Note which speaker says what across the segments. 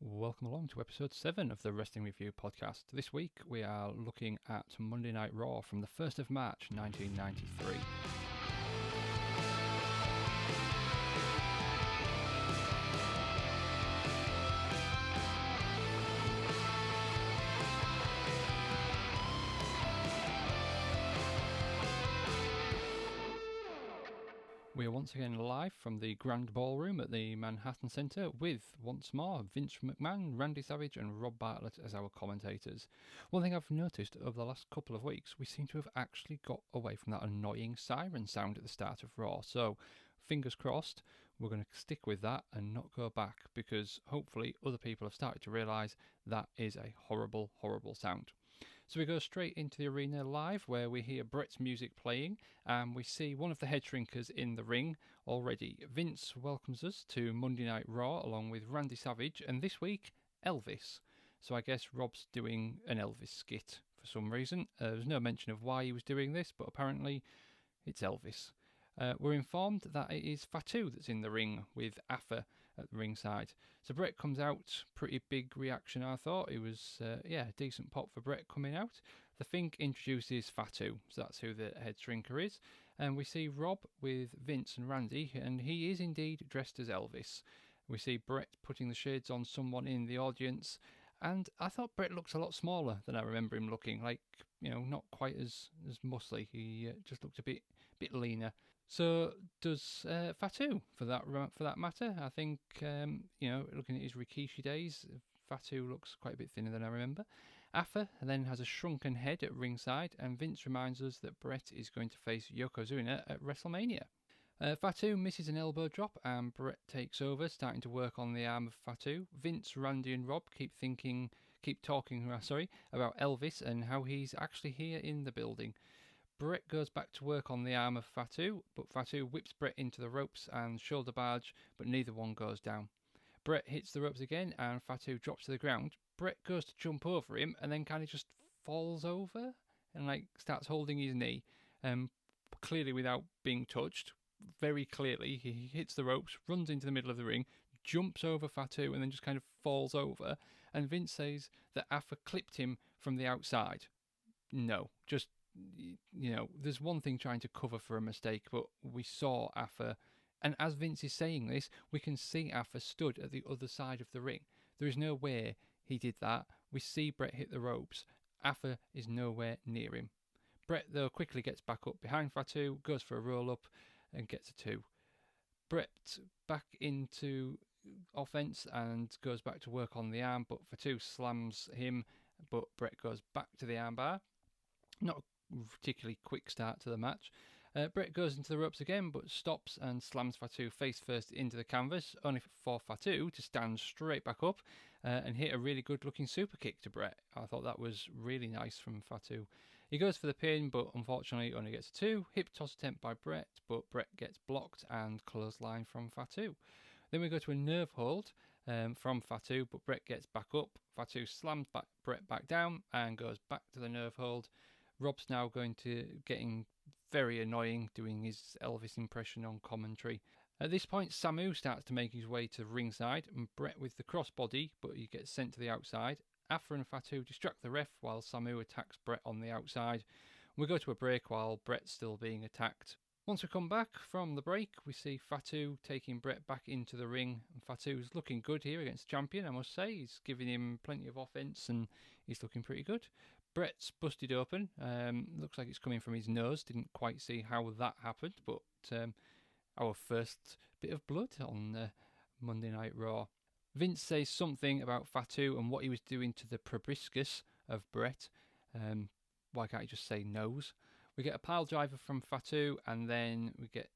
Speaker 1: Welcome along to episode 7 of the Wrestling Review podcast. This week we are looking at Monday Night Raw from the 1st of March 1993. We are once again live from the Grand Ballroom at the Manhattan Center with, once more, Vince McMahon, Randy Savage and Rob Bartlett as our commentators. One thing I've noticed over the last couple of weeks, we seem to have actually got away from that annoying siren sound at the start of Raw. So, fingers crossed, we're going to stick with that and not go back, because hopefully other people have started to realise that is a horrible, horrible sound. So we go straight into the arena live, where we hear Bret's music playing, and we see one of the head shrinkers in the ring already. Vince welcomes us to Monday Night Raw along with Randy Savage, and this week, Elvis. So I guess Rob's doing an Elvis skit for some reason. There's no mention of why he was doing this, but apparently it's Elvis. We're informed that it is Fatu that's in the ring with Afa at the ringside. So Bret comes out, pretty big reaction I thought. It was, a decent pop for Bret coming out. The Fink introduces Fatu, so that's who the head shrinker is. And we see Rob with Vince and Randy, and he is indeed dressed as Elvis. We see Bret putting the shades on someone in the audience, and I thought Bret looks a lot smaller than I remember him looking, not quite as muscly. He just looked a bit leaner. So does Fatu, for that matter. I think, looking at his Rikishi days, Fatu looks quite a bit thinner than I remember. Afa then has a shrunken head at ringside, and Vince reminds us that Bret is going to face Yokozuna at WrestleMania. Fatu misses an elbow drop, and Bret takes over, starting to work on the arm of Fatu. Vince, Randy and Rob keep talking about Elvis and how he's actually here in the building. Bret goes back to work on the arm of Fatu, but Fatu whips Bret into the ropes and shoulder barge, but neither one goes down. Bret hits the ropes again, and Fatu drops to the ground. Bret goes to jump over him, and then kind of just falls over and starts holding his knee, clearly without being touched. Very clearly, he hits the ropes, runs into the middle of the ring, jumps over Fatu, and then just kind of falls over. And Vince says that Afa clipped him from the outside. No, just, there's one thing trying to cover for a mistake, but we saw Afa, and as Vince is saying this, we can see Afa stood at the other side of the ring. There is no way he did that. We see Bret hit the ropes. Afa is nowhere near him. Bret, though, quickly gets back up behind Fatu, goes for a roll-up, and gets a 2. Bret back into offense and goes back to work on the arm, but Fatu slams him, but Bret goes back to the armbar. Not a particularly quick start to the match. Bret goes into the ropes again, but stops and slams Fatu face first into the canvas, only for Fatu to stand straight back up and hit a really good looking super kick to Bret. I thought that was really nice from Fatu. He goes for the pin, but unfortunately only gets a 2. Hip toss attempt by Bret, but Bret gets blocked and clothesline from Fatu. Then we go to a nerve hold from Fatu, but Bret gets back up. Fatu slams Bret back down and goes back to the nerve hold. Rob's now getting very annoying, doing his Elvis impression on commentary. At this point, Samu starts to make his way to ringside, and Bret with the crossbody, but he gets sent to the outside. Afa and Fatu distract the ref while Samu attacks Bret on the outside. We go to a break while Bret's still being attacked. Once we come back from the break, we see Fatu taking Bret back into the ring. And Fatu's looking good here against the champion, I must say. He's giving him plenty of offense and he's looking pretty good. Bret's busted open. Looks like it's coming from his nose. Didn't quite see how that happened, but our first bit of blood on Monday Night Raw. Vince says something about Fatu and what he was doing to the proboscis of Bret. Why can't he just say nose? We get a pile driver from Fatu, and then we get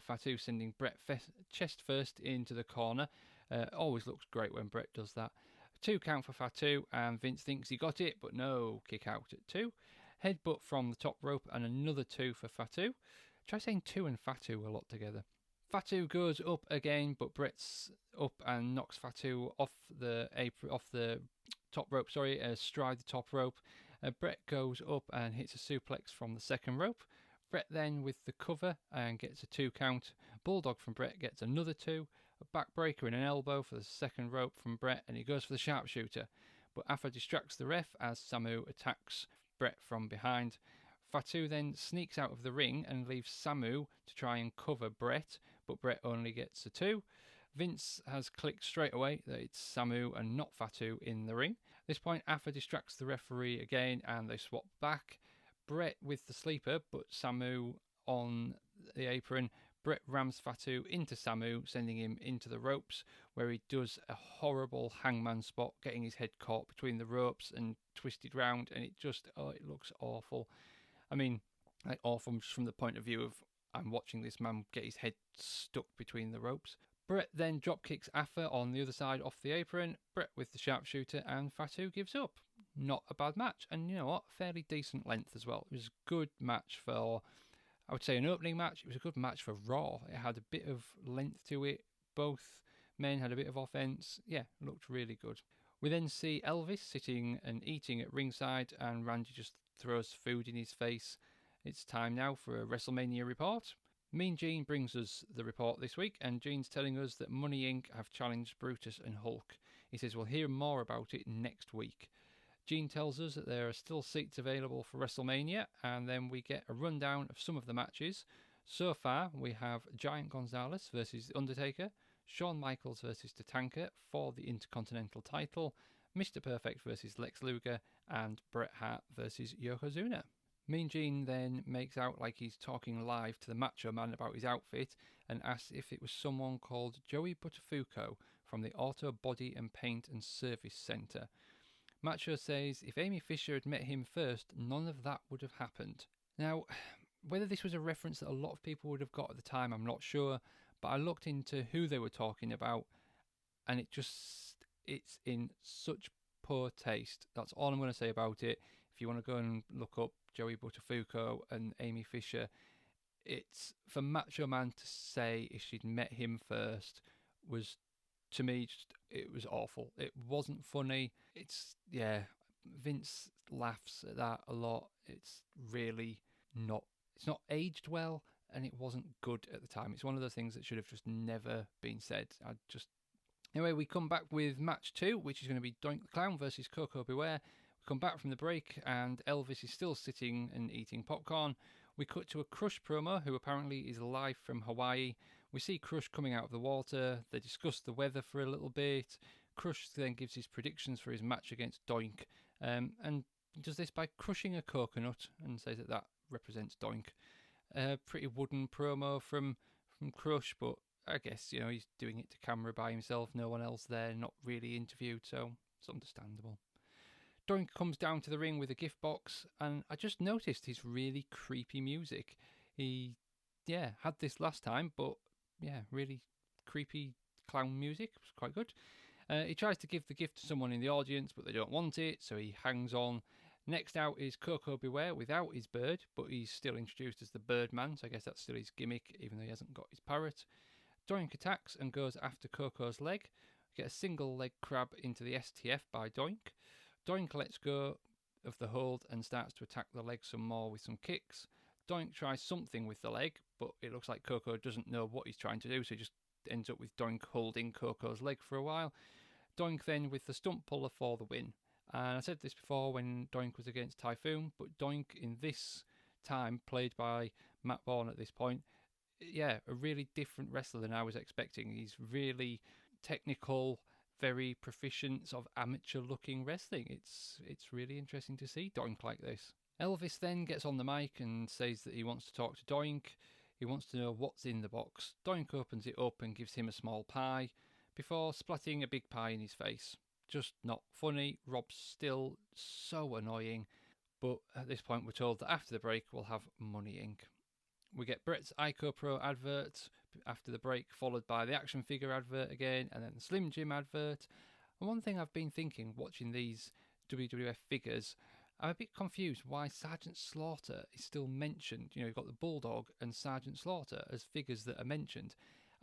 Speaker 1: Fatu sending Bret chest first into the corner. Always looks great when Bret does that. 2 count for Fatu, and Vince thinks he got it, but no, kick out at 2. Headbutt from the top rope, and another 2 for Fatu. Try saying 2 and Fatu a lot together. Fatu goes up again, but Bret's up and knocks Fatu off the top rope, stride the top rope. Bret goes up and hits a suplex from the second rope. Bret then with the cover and gets a 2 count. Bulldog from Bret gets another 2. A backbreaker and an elbow for the second rope from Bret, and he goes for the sharpshooter. But Afa distracts the ref as Samu attacks Bret from behind. Fatu then sneaks out of the ring and leaves Samu to try and cover Bret, but Bret only gets a 2. Vince has clicked straight away that it's Samu and not Fatu in the ring. At this point, Afa distracts the referee again and they swap back. Bret with the sleeper, but Samu on the apron. Bret rams Fatu into Samu, sending him into the ropes, where he does a horrible hangman spot, getting his head caught between the ropes and twisted round, and it looks awful. I mean, like awful just from the point of view of I'm watching this man get his head stuck between the ropes. Bret then drop kicks Afa on the other side off the apron, Bret with the sharpshooter, and Fatu gives up. Not a bad match, and you know what, fairly decent length as well. It was a good match for, I would say, an opening match. It was a good match for Raw. It had a bit of length to it. Both men had a bit of offense. Yeah, looked really good. We then see Elvis sitting and eating at ringside, and Randy just throws food in his face. It's time now for a WrestleMania report. Mean Gene brings us the report this week, and Gene's telling us that Money Inc. have challenged Brutus and Hulk. He says we'll hear more about it next week. Gene tells us that there are still seats available for WrestleMania, and then we get a rundown of some of the matches. So far, we have Giant Gonzalez versus The Undertaker, Shawn Michaels versus Tatanka for the Intercontinental title, Mr. Perfect versus Lex Lugar, and Bret Hart versus Yokozuna. Mean Gene then makes out like he's talking live to the Macho Man about his outfit and asks if it was someone called Joey Buttafuoco from the Auto Body and Paint and Service Centre. Macho says if Amy Fisher had met him first, none of that would have happened. Now, whether this was a reference that a lot of people would have got at the time, I'm not sure, but I looked into who they were talking about, and it's in such poor taste. That's all I'm going to say about it. If you want to go and look up Joey Buttafuoco and Amy Fisher, it's for Macho Man to say if she'd met him first was, to me, it was awful. It wasn't funny. Vince laughs at that a lot. It's really not aged well, and it wasn't good at the time. It's one of those things that should have just never been said. Anyway, we come back with match 2, which is going to be Doink the Clown versus Koko Beware. We come back from the break, and Elvis is still sitting and eating popcorn. We cut to a Crush promo, who apparently is live from Hawaii. We see Crush coming out of the water. They discuss the weather for a little bit. Crush then gives his predictions for his match against Doink, and does this by crushing a coconut and says that represents Doink. Pretty wooden promo from Crush, but I guess, he's doing it to camera by himself, no one else there, not really interviewed, so it's understandable. Doink comes down to the ring with a gift box, and I just noticed his really creepy music. He, had this last time, but really creepy clown music. It was quite good. He tries to give the gift to someone in the audience, but they don't want it, so he hangs on. Next out is Koko Beware without his bird, but he's still introduced as the Birdman, so I guess that's still his gimmick, even though he hasn't got his parrot. Doink attacks and goes after Koko's leg. We get a single leg crab into the STF by Doink. Doink lets go of the hold and starts to attack the leg some more with some kicks. Doink tries something with the leg, but it looks like Koko doesn't know what he's trying to do, so he just ends up with Doink holding Koko's leg for a while. Doink then with the stump puller for the win. And I said this before when Doink was against Typhoon, but Doink in this time, played by Matt Bourne at this point, a really different wrestler than I was expecting. He's really technical, very proficient, sort of amateur-looking wrestling. It's really interesting to see Doink like this. Elvis then gets on the mic and says that he wants to talk to Doink. He wants to know what's in the box. Doink opens it up and gives him a small pie before splatting a big pie in his face. Just not funny. Rob's still so annoying. But at this point, we're told that after the break, we'll have Money Inc. We get Bret's Ico Pro advert after the break, followed by the action figure advert again, and then the Slim Jim advert. And one thing I've been thinking, watching these WWF figures, I'm a bit confused why Sergeant Slaughter is still mentioned. You've got the Bulldog and Sergeant Slaughter as figures that are mentioned.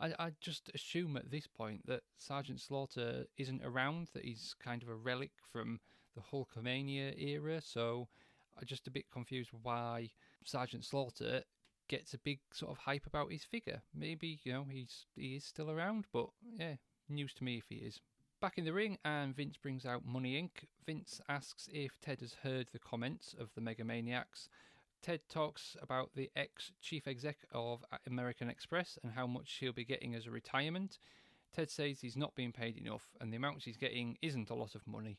Speaker 1: I just assume at this point that Sergeant Slaughter isn't around, that he's kind of a relic from the Hulkamania era, so I'm just a bit confused why Sergeant Slaughter gets a big sort of hype about his figure. Maybe, he is still around, but yeah, news to me if he is. Back in the ring, and Vince brings out Money Inc. Vince asks if Ted has heard the comments of the Megamaniacs. Ted talks about the ex-chief exec of American Express and how much he'll be getting as a retirement. Ted says he's not being paid enough, and the amounts he's getting isn't a lot of money.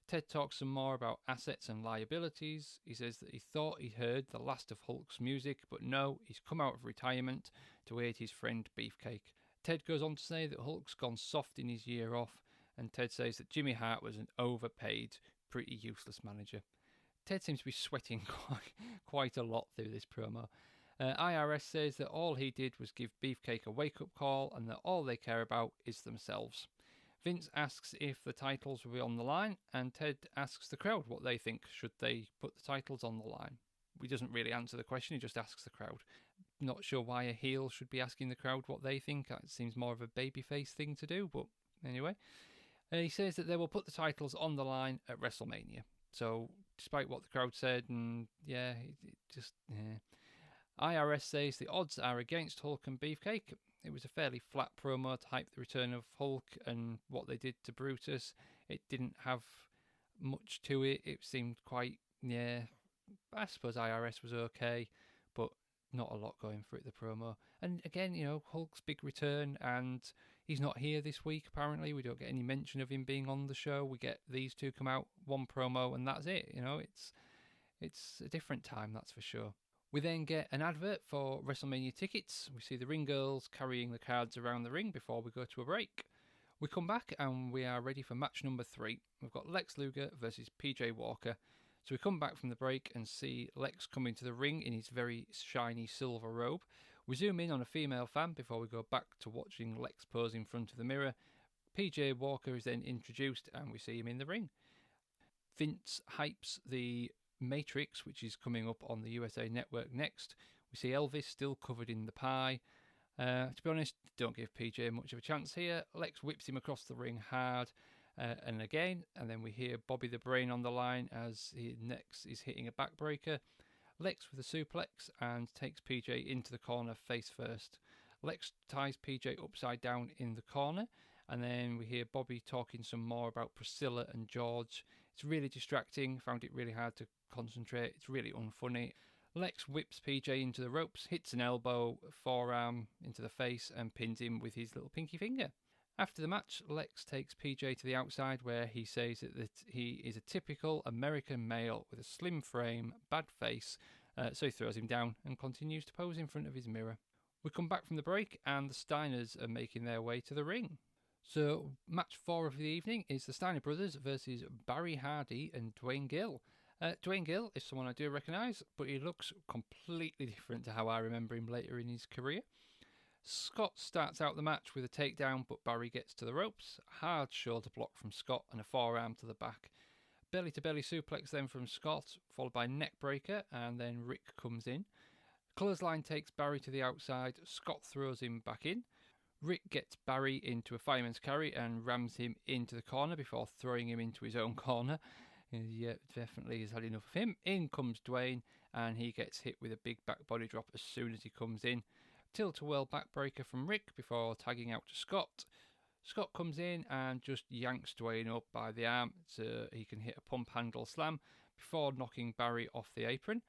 Speaker 1: Ted talks some more about assets and liabilities. He says that he thought he heard the last of Hulk's music, but no, he's come out of retirement to aid his friend Beefcake. Ted goes on to say that Hulk's gone soft in his year off, and Ted says that Jimmy Hart was an overpaid, pretty useless manager. Ted seems to be sweating quite a lot through this promo. IRS says that all he did was give Beefcake a wake-up call and that all they care about is themselves. Vince asks if the titles will be on the line, and Ted asks the crowd what they think should they put the titles on the line. He doesn't really answer the question, he just asks the crowd. Not sure why a heel should be asking the crowd what they think. It seems more of a babyface thing to do, but anyway. He says that they will put the titles on the line at WrestleMania. So, despite what the crowd said, and yeah, IRS says the odds are against Hulk and Beefcake. It was a fairly flat promo to hype the return of Hulk and what they did to Brutus. It didn't have much to it. It seemed quite, I suppose IRS was okay, but not a lot going for it, the promo. And again, Hulk's big return, and he's not here this week, apparently. We don't get any mention of him being on the show. We get these two come out, one promo, and that's it. It's a different time, that's for sure. We then get an advert for WrestleMania tickets. We see the ring girls carrying the cards around the ring before we go to a break. We come back and we are ready for match number 3. We've got Lex Lugar versus P.J. Walker. So we come back from the break and see Lex come into the ring in his very shiny silver robe. We zoom in on a female fan before we go back to watching Lex pose in front of the mirror. P.J. Walker is then introduced and we see him in the ring. Vince hypes the Matrix, which is coming up on the USA Network next. We see Elvis still covered in the pie. To be honest, don't give PJ much of a chance here. Lex whips him across the ring hard, and then we hear Bobby the Brain on the line as he next is hitting a backbreaker. Lex with a suplex and takes PJ into the corner face first. Lex ties PJ upside down in the corner, and then we hear Bobby talking some more about Priscilla and George. It's really distracting, found it really hard to concentrate, it's really unfunny. Lex whips PJ into the ropes, hits an elbow, forearm into the face, and pins him with his little pinky finger. After the match, Lex takes PJ to the outside where he says that he is a typical American male with a slim frame, bad face, so he throws him down and continues to pose in front of his mirror. We come back from the break and the Steiners are making their way to the ring. So, match 4 of the evening is the Steiner brothers versus Barry Hardy and Duane Gill. Duane Gill is someone I do recognise, but he looks completely different to how I remember him later in his career. Scott starts out the match with a takedown, but Barry gets to the ropes. Hard shoulder block from Scott and a forearm to the back. Belly-to-belly suplex then from Scott, followed by neck breaker, and then Rick comes in. Clothesline takes Barry to the outside. Scott throws him back in. Rick gets Barry into a fireman's carry and rams him into the corner before throwing him into his own corner. He definitely has had enough of him. In comes Duane, and he gets hit with a big back body drop as soon as he comes in. Tilt-a-whirl backbreaker from Rick before tagging out to Scott. Scott comes in and just yanks Duane up by the arm so he can hit a pump handle slam before knocking Barry off the apron.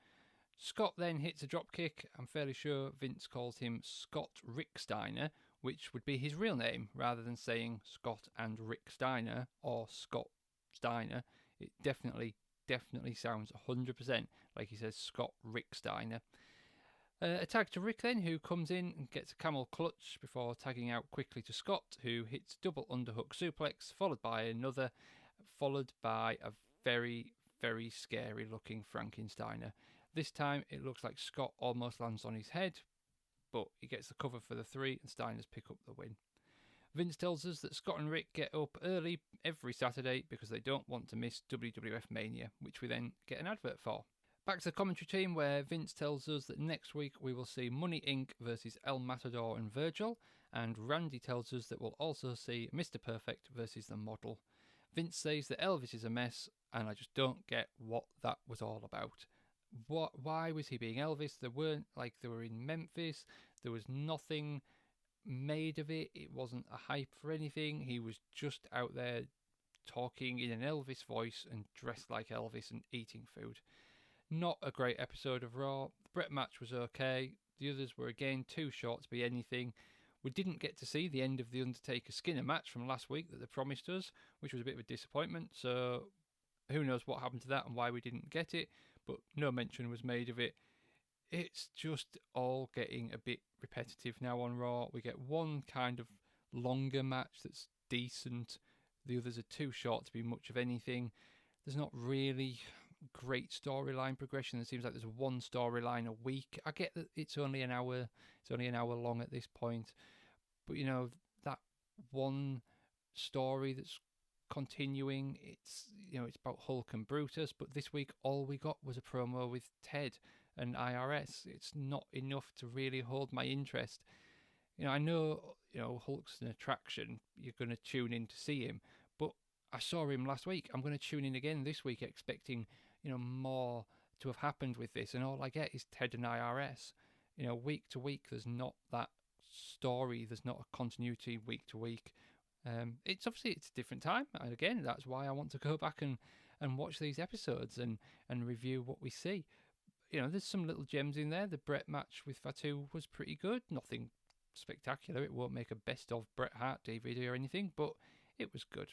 Speaker 1: Scott then hits a dropkick. I'm fairly sure Vince calls him Scott Rick Steiner, which would be his real name, rather than saying Scott and Rick Steiner or Scott Steiner. It definitely sounds 100% like he says Scott Rick Steiner. A tag to Rick then, who comes in and gets a camel clutch before tagging out quickly to Scott, who hits double underhook suplex, followed by a very, very scary looking Frankensteiner. This time it looks like Scott almost lands on his head, but he gets the cover for the 3 and Steiners pick up the win. Vince tells us that Scott and Rick get up early every Saturday because they don't want to miss WWF Mania, which we then get an advert for. Back to the commentary team where Vince tells us that next week we will see Money Inc. versus El Matador and Virgil, and Randy tells us that we'll also see Mr. Perfect versus the Model. Vince says that Elvis is a mess, and I just don't get what that was all about. Why was he being Elvis? They were in Memphis. There was nothing made of it. It wasn't a hype for anything. He was just out there talking in an Elvis voice and dressed like Elvis and eating food. Not a great episode of Raw. The Bret match was okay. The others were again too short to be anything. We didn't get to see the end of the Undertaker Skinner match from last week that they promised us, which was a bit of a disappointment. So who knows what happened to that and why we didn't get it, but no mention was made of it. It's just all getting a bit repetitive now on Raw. We get one kind of longer match that's decent. The others are too short to be much of anything. There's not really great storyline progression. It seems like there's one storyline a week. I get that it's only an hour. It's only an hour long at this point, but that one story that's continuing. It's about Hulk and Brutus, but this week all we got was a promo with Ted and IRS. It's not enough to really hold my interest. I know Hulk's an attraction. You're going to tune in to see him, but I saw him last week. I'm going to tune in again this week, expecting more to have happened with this, and all I get is Ted and IRS. Week to week, there's not that story. There's not a continuity week to week. It's a different time, and again, that's why I want to go back and watch these episodes and review what we see. There's some little gems in there. The Bret match with Fatu was pretty good. Nothing spectacular. It won't make a best of Bret Hart DVD or anything, but it was good.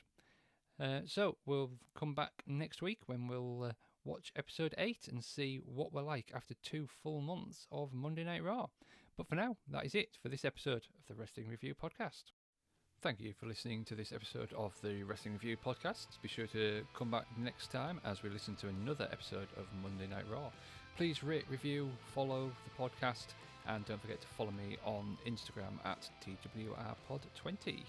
Speaker 1: So we'll come back next week when we'll watch episode 8 and see what we're like after 2 full months of Monday Night Raw. But for now, that is it for this episode of the Wrestling Review Podcast. Thank you for listening to this episode of the Wrestling Review Podcast. Be sure to come back next time as we listen to another episode of Monday Night Raw. Please rate, review, follow the podcast, and don't forget to follow me on Instagram at TWRPod20.